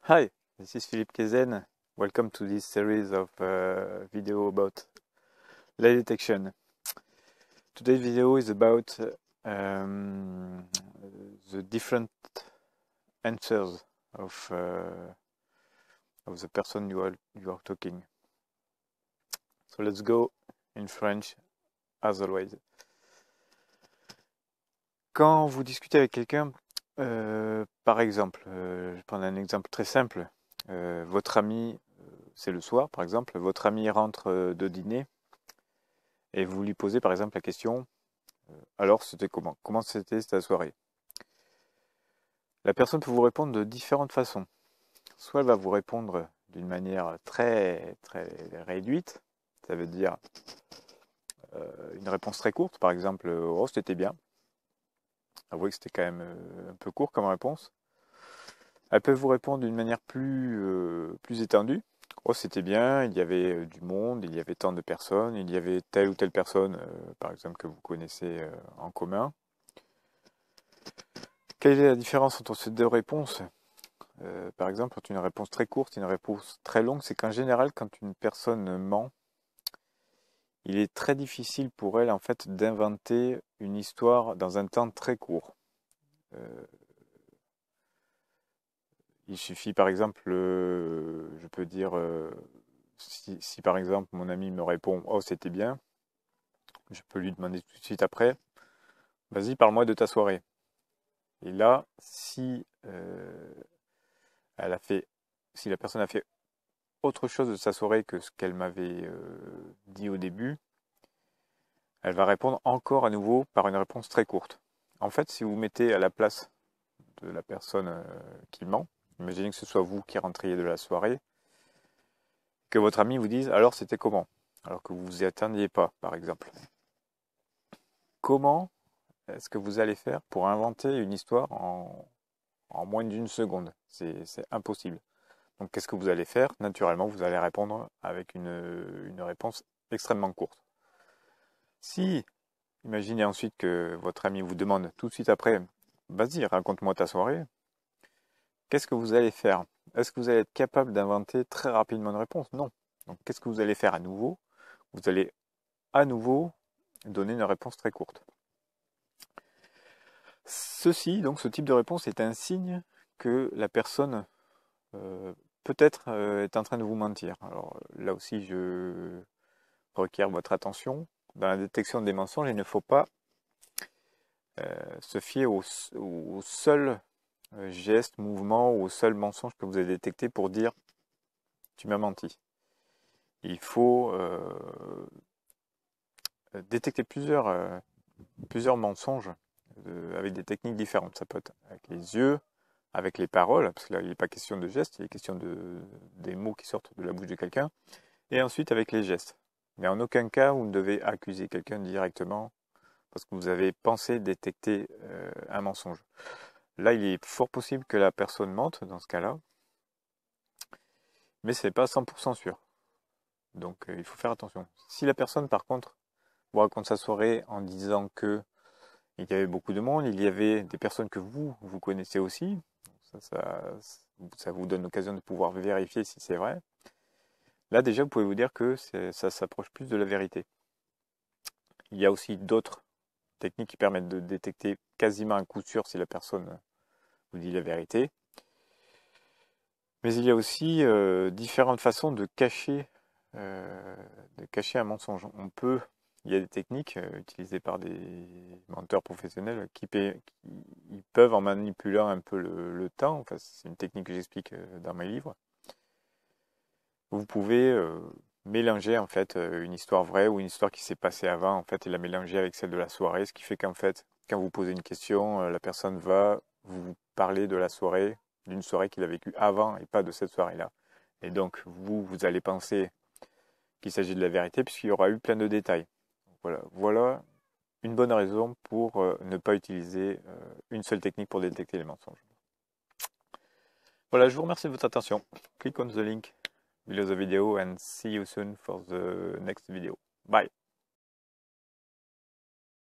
Hi, this is Philippe Kezen. Welcome to this series of video about lie detection. Today's video is about the different answers of the person you are talking. So let's go in French as always. Quand vous discutez avec quelqu'un, par exemple, je vais prendre un exemple très simple. Votre ami, c'est le soir par exemple, votre ami rentre de dîner et vous lui posez par exemple la question alors c'était comment? Comment c'était ta soirée? La personne peut vous répondre de différentes façons. Soit elle va vous répondre d'une manière très très réduite, ça veut dire une réponse très courte, par exemple oh c'était bien. Avouez que c'était quand même un peu court comme réponse. Elle peut vous répondre d'une manière plus étendue. Oh, c'était bien, il y avait du monde, il y avait tant de personnes, il y avait telle ou telle personne, par exemple, que vous connaissez en commun. Quelle est la différence entre ces deux réponses? Par exemple, entre une réponse très courte et une réponse très longue, c'est qu'en général, quand une personne ment, il est très difficile pour elle, en fait, d'inventer une histoire dans un temps très court. Il suffit par exemple, je peux dire, si par exemple mon ami me répond « Oh, c'était bien », je peux lui demander tout de suite après « Vas-y, parle-moi de ta soirée ». Et là, si si la personne a fait autre chose de sa soirée que ce qu'elle m'avait dit au début, elle va répondre encore à nouveau par une réponse très courte. En fait, si vous vous mettez à la place de la personne qui ment, imaginez que ce soit vous qui rentriez de la soirée, que votre ami vous dise alors c'était comment? Alors que vous vous y attendiez pas, par exemple. Comment est-ce que vous allez faire pour inventer une histoire en moins d'une seconde? C'est impossible. Donc qu'est-ce que vous allez faire? Naturellement, vous allez répondre avec une réponse extrêmement courte. Si, imaginez ensuite que votre ami vous demande tout de suite après, vas-y, raconte-moi ta soirée, qu'est-ce que vous allez faire? Est-ce que vous allez être capable d'inventer très rapidement une réponse? Non. Donc qu'est-ce que vous allez faire à nouveau? Vous allez à nouveau donner une réponse très courte. Donc ce type de réponse est un signe que la personne peut-être est en train de vous mentir. Alors là aussi, je requiert votre attention. Dans la détection des mensonges, il ne faut pas se fier au seul geste, mouvement ou au seul mensonge que vous avez détecté pour dire tu m'as menti. Il faut détecter plusieurs mensonges avec des techniques différentes. Ça peut être avec les yeux, avec les paroles, parce que là, il n'est pas question de gestes, il est question des mots qui sortent de la bouche de quelqu'un, et ensuite avec les gestes. Mais en aucun cas, vous ne devez accuser quelqu'un directement parce que vous avez pensé détecter un mensonge. Là, il est fort possible que la personne mente dans ce cas-là, mais ce n'est pas 100% sûr. Donc, il faut faire attention. Si la personne, par contre, vous raconte sa soirée en disant que il y avait beaucoup de monde, il y avait des personnes que vous connaissez aussi, ça vous donne l'occasion de pouvoir vérifier si c'est vrai. Là, déjà, vous pouvez vous dire que ça s'approche plus de la vérité. Il y a aussi d'autres techniques qui permettent de détecter quasiment un coup sûr si la personne vous dit la vérité. Mais il y a aussi différentes façons de cacher un mensonge. Il y a des techniques utilisées par des menteurs professionnels qui peuvent, en manipulant un peu le temps, enfin, c'est une technique que j'explique dans mes livres, vous pouvez mélanger en fait une histoire vraie ou une histoire qui s'est passée avant en fait et la mélanger avec celle de la soirée, ce qui fait qu'en fait quand vous posez une question, la personne va vous parler de la soirée, d'une soirée qu'il a vécue avant et pas de cette soirée-là. Et donc vous allez penser qu'il s'agit de la vérité puisqu'il y aura eu plein de détails. Voilà une bonne raison pour ne pas utiliser une seule technique pour détecter les mensonges. Voilà, je vous remercie de votre attention. Click on the link below the video and see you soon for the next video. Bye.